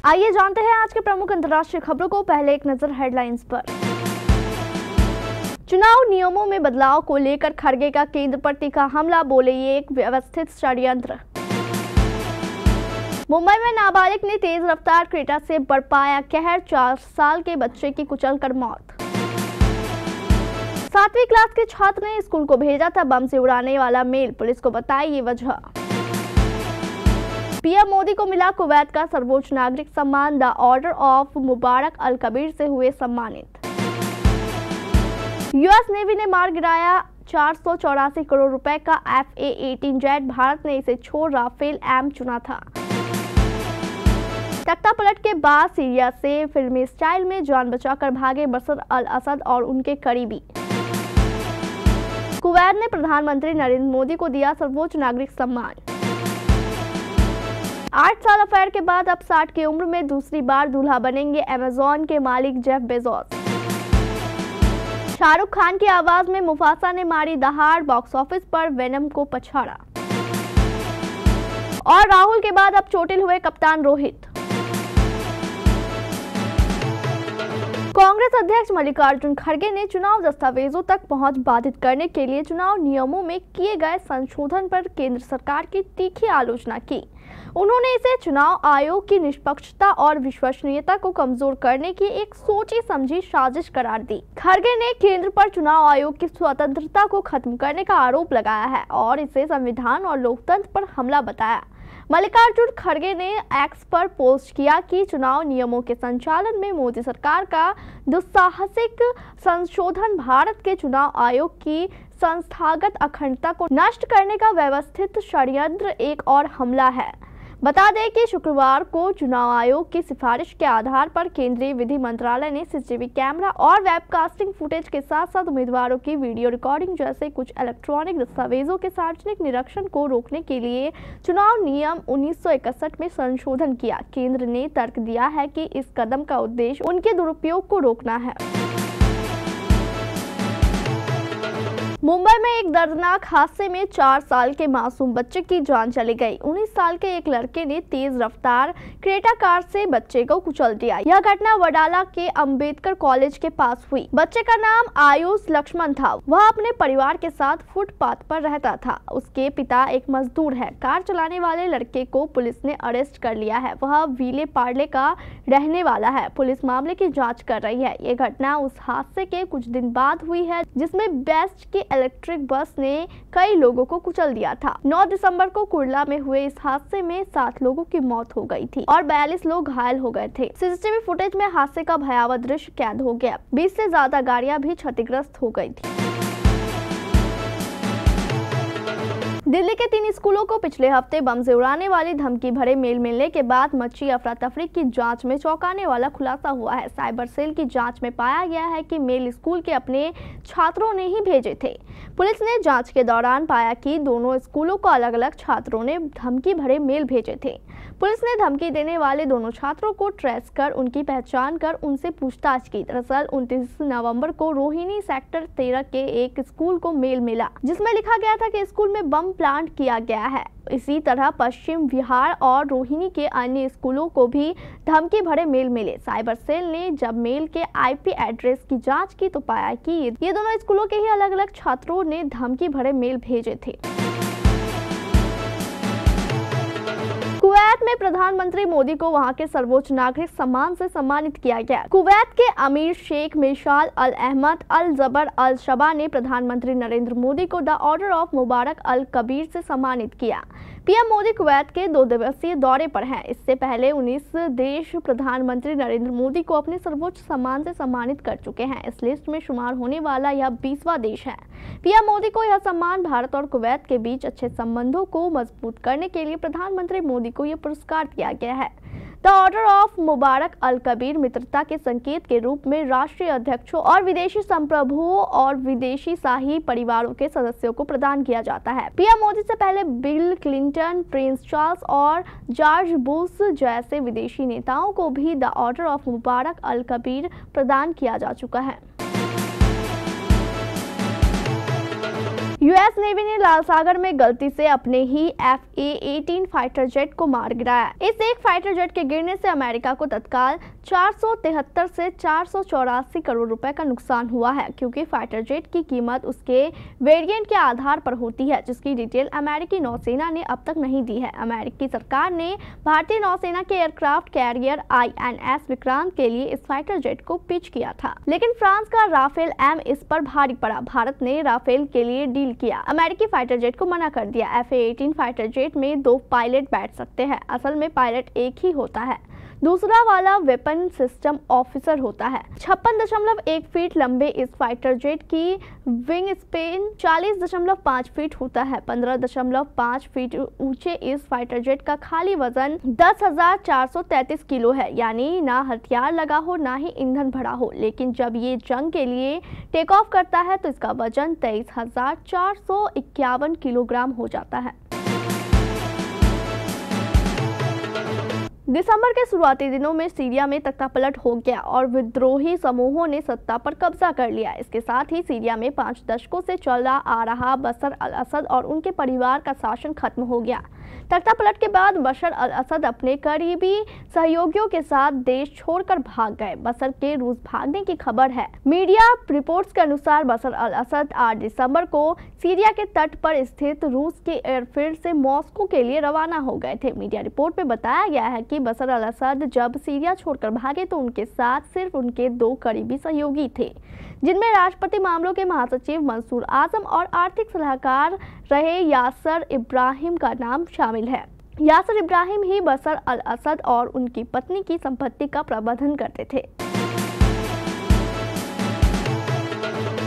आइए जानते हैं आज के प्रमुख अंतर्राष्ट्रीय खबरों को। पहले एक नजर हेडलाइंस पर। चुनाव नियमों में बदलाव को लेकर खड़गे का केंद्र पर तीखा हमला, बोले ये एक व्यवस्थित षड्यंत्र। मुंबई में नाबालिग ने तेज रफ्तार क्रेटा से बरपाया कहर, 4 साल के बच्चे की कुचलकर मौत। 7वीं क्लास के छात्र ने स्कूल को भेजा था बम से उड़ाने वाला मेल, पुलिस को बताई ये वजह। पीएम मोदी को मिला कुवैत का सर्वोच्च नागरिक सम्मान, the order of Mubarak Al Kabir से हुए सम्मानित। यूएस नेवी ने मार गिराया 484 करोड़ रुपए का FA-18 जेट, भारत ने इसे छोड़ राफेल एम चुना था। तख्ता पलट के बाद सीरिया से फिल्मी स्टाइल में जान बचाकर भागे बशर अल असद और उनके करीबी। कुवैत ने प्रधानमंत्री नरेंद्र मोदी को दिया सर्वोच्च नागरिक सम्मान। 8 साल अफेयर के बाद अब 60 की उम्र में दूसरी बार दूल्हा बनेंगे अमेज़न के मालिक जेफ बेजोस। शाहरुख खान की आवाज में मुफासा ने मारी दहाड़, बॉक्स ऑफिस पर वेनम को पछाड़ा। और राहुल के बाद अब चोटिल हुए कप्तान रोहित। कांग्रेस अध्यक्ष मल्लिकार्जुन खड़गे ने चुनाव दस्तावेजों तक पहुंच बाधित करने के लिए चुनाव नियमों में किए गए संशोधन पर केंद्र सरकार की तीखी आलोचना की। उन्होंने इसे चुनाव आयोग की निष्पक्षता और विश्वसनीयता को कमजोर करने की एक सोची समझी साजिश करार दी। खड़गे ने केंद्र पर चुनाव आयोग की स्वतंत्रता को खत्म करने का आरोप लगाया है और इसे संविधान और लोकतंत्र पर हमला बताया। मल्लिकार्जुन खड़गे ने एक्स पर पोस्ट किया कि चुनाव नियमों के संचालन में मोदी सरकार का दुस्साहसिक संशोधन भारत के चुनाव आयोग की संस्थागत अखंडता को नष्ट करने का व्यवस्थित षड्यंत्र एक और हमला है। बता दें कि शुक्रवार को चुनाव आयोग की सिफारिश के आधार पर केंद्रीय विधि मंत्रालय ने सीसीटीवी कैमरा और वेबकास्टिंग फुटेज के साथ साथ उम्मीदवारों की वीडियो रिकॉर्डिंग जैसे कुछ इलेक्ट्रॉनिक दस्तावेजों के सार्वजनिक निरीक्षण को रोकने के लिए चुनाव नियम 1961 में संशोधन किया। केंद्र ने तर्क दिया है कि इस कदम का उद्देश्य उनके दुरुपयोग को रोकना है। मुंबई में एक दर्दनाक हादसे में 4 साल के मासूम बच्चे की जान चली गई। 19 साल के एक लड़के ने तेज रफ्तार क्रेटा कार से बच्चे को कुचल दिया। यह घटना वडाला के अंबेडकर कॉलेज के पास हुई। बच्चे का नाम आयुष लक्ष्मण था। वह अपने परिवार के साथ फुटपाथ पर रहता था। उसके पिता एक मजदूर है। कार चलाने वाले लड़के को पुलिस ने अरेस्ट कर लिया है। वह विले पार्ले का रहने वाला है। पुलिस मामले की जाँच कर रही है। ये घटना उस हादसे के कुछ दिन बाद हुई है जिसमें बेस्ट की इलेक्ट्रिक बस ने कई लोगों को कुचल दिया था। 9 दिसंबर को कुर्ला में हुए इस हादसे में 7 लोगों की मौत हो गई थी और 42 लोग घायल हो गए थे। सीसीटीवी फुटेज में हादसे का भयावह दृश्य कैद हो गया। 20 से ज्यादा गाड़ियां भी क्षतिग्रस्त हो गई थी। दिल्ली के 3 स्कूलों को पिछले हफ्ते बम से उड़ाने वाली धमकी भरे मेल मिलने के बाद मची अफरा तफरी की जांच में चौंकाने वाला खुलासा हुआ है। साइबर सेल की जांच में पाया गया है कि मेल स्कूल के अपने छात्रों ने ही भेजे थे। पुलिस ने जांच के दौरान पाया कि दोनों स्कूलों को अलग अलग छात्रों ने धमकी भरे मेल भेजे थे। पुलिस ने धमकी देने वाले दोनों छात्रों को ट्रेस कर उनकी पहचान कर उनसे पूछताछ की। दरअसल 29 नवंबर को रोहिणी सेक्टर 13 के एक स्कूल को मेल मिला जिसमें लिखा गया था कि स्कूल में बम प्लांट किया गया है। इसी तरह पश्चिम विहार और रोहिणी के अन्य स्कूलों को भी धमकी भरे मेल मिले। साइबर सेल ने जब मेल के IP एड्रेस की जांच की तो पाया कि ये दोनों स्कूलों के ही अलग अलग छात्रों ने धमकी भरे मेल भेजे थे। कुवैत में प्रधानमंत्री मोदी को वहां के सर्वोच्च नागरिक सम्मान से सम्मानित किया गया। कुवैत के अमीर शेख मिशाल अल अहमद अल जबर अल शबा ने प्रधानमंत्री नरेंद्र मोदी को the order of Mubarak Al Kabir से सम्मानित किया। पीएम मोदी कुवैत के 2 दिवसीय दौरे पर हैं। इससे पहले 19 देश प्रधानमंत्री नरेंद्र मोदी को अपने सर्वोच्च सम्मान से सम्मानित कर चुके हैं। इस लिस्ट में शुमार होने वाला यह 20वां देश है। पीएम मोदी को यह सम्मान भारत और कुवैत के बीच अच्छे संबंधों को मजबूत करने के लिए प्रधानमंत्री मोदी को यह पुरस्कार दिया गया है। The order of Mubarak Al Kabir मित्रता के संकेत के रूप में राष्ट्रीय अध्यक्षों और विदेशी संप्रभुओं और विदेशी शाही परिवारों के सदस्यों को प्रदान किया जाता है। पीएम मोदी से पहले बिल क्लिंटन, प्रिंस चार्ल्स और जॉर्ज बुश जैसे विदेशी नेताओं को भी the order of Mubarak Al Kabir प्रदान किया जा चुका है। यूएस नेवी ने लाल सागर में गलती से अपने ही F/A-18 फाइटर जेट को मार गिराया। इस एक फाइटर जेट के गिरने से अमेरिका को तत्काल 473 से 484 करोड़ रुपए का नुकसान हुआ है, क्योंकि फाइटर जेट की कीमत उसके वेरिएंट के आधार पर होती है, जिसकी डिटेल अमेरिकी नौसेना ने अब तक नहीं दी है। अमेरिकी सरकार ने भारतीय नौसेना के एयरक्राफ्ट कैरियर INS विक्रांत के लिए इस फाइटर जेट को पिच किया था, लेकिन फ्रांस का राफेल M इस पर भारी पड़ा। भारत ने राफेल के लिए डील किया, अमेरिकी फाइटर जेट को मना कर दिया। F/A-18 फाइटर जेट में 2 पायलट बैठ सकते हैं। असल में पायलट एक ही होता है, दूसरा वाला वेपन सिस्टम ऑफिसर होता है। 56.1 फीट लंबे इस फाइटर जेट की विंग स्पेन 40.5 फीट होता है। 15.5 फीट ऊंचे इस फाइटर जेट का खाली वजन 10,433 किलो है, यानी ना हथियार लगा हो ना ही ईंधन भरा हो। लेकिन जब ये जंग के लिए टेक ऑफ करता है तो इसका वजन 23,451 किलोग्राम हो जाता है। दिसंबर के शुरुआती दिनों में सीरिया में तख्तापलट हो गया और विद्रोही समूहों ने सत्ता पर कब्जा कर लिया। इसके साथ ही सीरिया में 5 दशकों से चला आ रहा बशर अल असद और उनके परिवार का शासन खत्म हो गया। तख्तापलट के बाद बशर अल असद अपने करीबी सहयोगियों के साथ देश छोड़कर भाग गए। बशर के रूस भागने की खबर है। मीडिया रिपोर्ट्स के अनुसार बशर अल असद 8 दिसंबर को सीरिया के तट पर स्थित रूस के एयरफील्ड से मॉस्को के लिए रवाना हो गए थे। मीडिया रिपोर्ट में बताया गया है कि बशर अल असद जब सीरिया छोड़कर भागे तो उनके साथ सिर्फ उनके 2 करीबी सहयोगी थे, जिनमें राष्ट्रपति मामलों के महासचिव मंसूर आजम और आर्थिक सलाहकार रहे यासर इब्राहिम का नाम शामिल है। यासर इब्राहिम ही बशर अल असद और उनकी पत्नी की संपत्ति का प्रबंधन करते थे।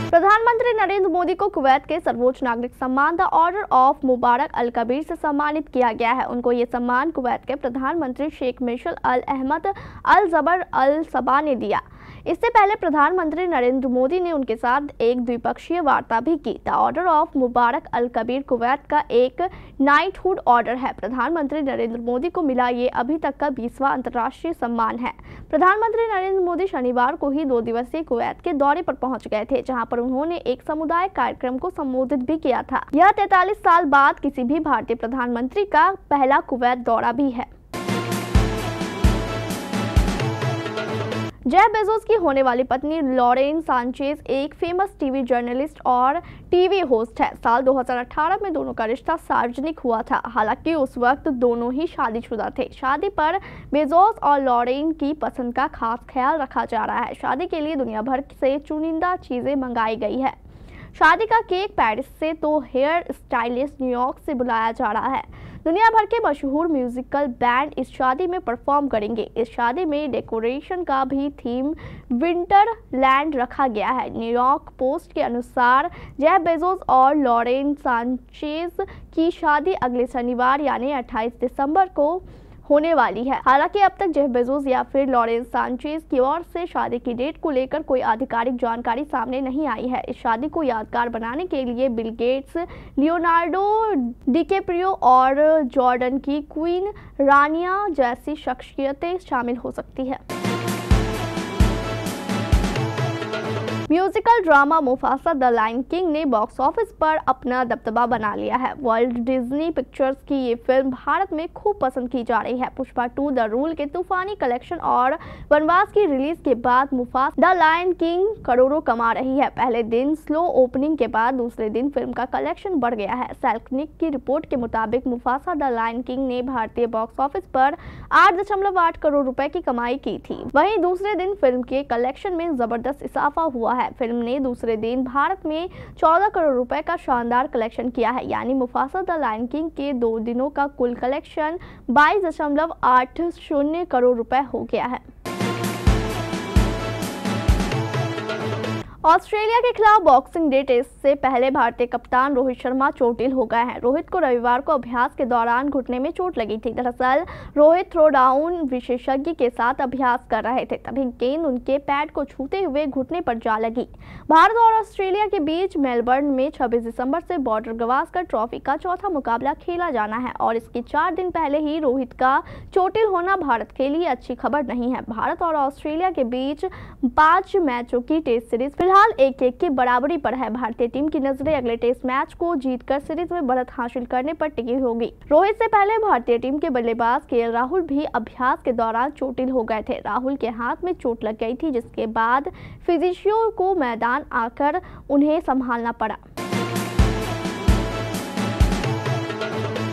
प्रधानमंत्री नरेंद्र मोदी को कुवैत के सर्वोच्च नागरिक सम्मान the order of Mubarak Al Kabir से सम्मानित किया गया है। उनको ये सम्मान कुवैत के प्रधानमंत्री शेख मिशेल अल अहमद अल जबर अल सबा ने दिया। इससे पहले प्रधानमंत्री नरेंद्र मोदी ने उनके साथ एक द्विपक्षीय वार्ता भी की। The order of Mubarak Al Kabir Kuwait का एक नाइटहुड ऑर्डर है। प्रधानमंत्री नरेंद्र मोदी को मिला ये अभी तक का 20वां अंतर्राष्ट्रीय सम्मान है। प्रधानमंत्री नरेंद्र मोदी शनिवार को ही 2 दिवसीय कुवैत के दौरे पर पहुंच गए थे, जहां पर उन्होंने एक सामुदायिक कार्यक्रम को संबोधित भी किया था। यह 43 साल बाद किसी भी भारतीय प्रधानमंत्री का पहला कुवैत दौरा भी है। जेफ बेजोस की होने वाली पत्नी लॉरेन सांचेज एक फेमस टीवी जर्नलिस्ट और टीवी होस्ट है। साल 2018 में दोनों का रिश्ता सार्वजनिक हुआ था। हालांकि उस वक्त दोनों ही शादीशुदा थे। शादी पर बेजोस और लॉरेन की पसंद का खास ख्याल रखा जा रहा है। शादी के लिए दुनिया भर से चुनिंदा चीजें मंगाई गई है। शादी का केक पेरिस से तो हेयर स्टाइलिस्ट न्यूयॉर्क से बुलाया जा रहा है। दुनिया भर के मशहूर म्यूजिकल बैंड इस शादी में परफॉर्म करेंगे। इस शादी में डेकोरेशन का भी थीम विंटरलैंड रखा गया है। न्यूयॉर्क पोस्ट के अनुसार जेफ बेजोस और लॉरेन सांचेज की शादी अगले शनिवार यानी 28 दिसंबर को होने वाली है। हालांकि अब तक जेफ बेजोस या फिर लॉरेन सांचेज की ओर से शादी की डेट को लेकर कोई आधिकारिक जानकारी सामने नहीं आई है। इस शादी को यादगार बनाने के लिए बिल गेट्स, लियोनार्डो डिकैप्रियो और जॉर्डन की क्वीन रानिया जैसी शख्सियतें शामिल हो सकती है। Musical drama Mufasa the Lion King ने बॉक्स ऑफिस पर अपना दबदबा बना लिया है। वर्ल्ड डिज्नी पिक्चर्स की ये फिल्म भारत में खूब पसंद की जा रही है। पुष्पा 2 द रूल के तूफानी कलेक्शन और वनवास की रिलीज के बाद मुफासा द लायन किंग करोड़ों कमा रही है। पहले दिन स्लो ओपनिंग के बाद दूसरे दिन फिल्म का कलेक्शन बढ़ गया है। सेल्कनिक की रिपोर्ट के मुताबिक मुफासा द लायन किंग ने भारतीय बॉक्स ऑफिस पर 8.8 करोड़ रुपए की कमाई की थी। वहीं दूसरे दिन फिल्म के कलेक्शन में जबरदस्त इजाफा हुआ है। फिल्म ने दूसरे दिन भारत में 14 करोड़ रुपए का शानदार कलेक्शन किया है, यानी मुफासा द लायन किंग के 2 दिनों का कुल कलेक्शन 22.80 करोड़ रुपए हो गया है। ऑस्ट्रेलिया के खिलाफ बॉक्सिंग डे टेस्ट से पहले भारतीय कप्तान रोहित शर्मा चोटिल हो गए हैं। रोहित को रविवार को अभ्यास के दौरान घुटने में चोट लगी थी। दरअसल रोहित थ्रोडाउन विशेषज्ञ के साथ अभ्यास कर रहे थे, तभी गेंद उनके पैड को छूते हुए घुटने पर जा लगी। भारत और ऑस्ट्रेलिया के बीच मेलबर्न में 26 दिसंबर से बॉर्डर गावस्कर ट्रॉफी का चौथा मुकाबला खेला जाना है और इसके 4 दिन पहले ही रोहित का चोटिल होना भारत के लिए अच्छी खबर नहीं है। भारत और ऑस्ट्रेलिया के बीच 5 मैचों की टेस्ट सीरीज फिलहाल 1-1 की बराबरी पर है। भारतीय टीम की नजरें अगले टेस्ट मैच को जीतकर सीरीज में बढ़त हासिल करने पर टिकी होगी। रोहित से पहले भारतीय टीम के बल्लेबाज केएल राहुल भी अभ्यास के दौरान चोटिल हो गए थे। राहुल के हाथ में चोट लग गई थी, जिसके बाद फिजिशियो को मैदान आकर उन्हें संभालना पड़ा।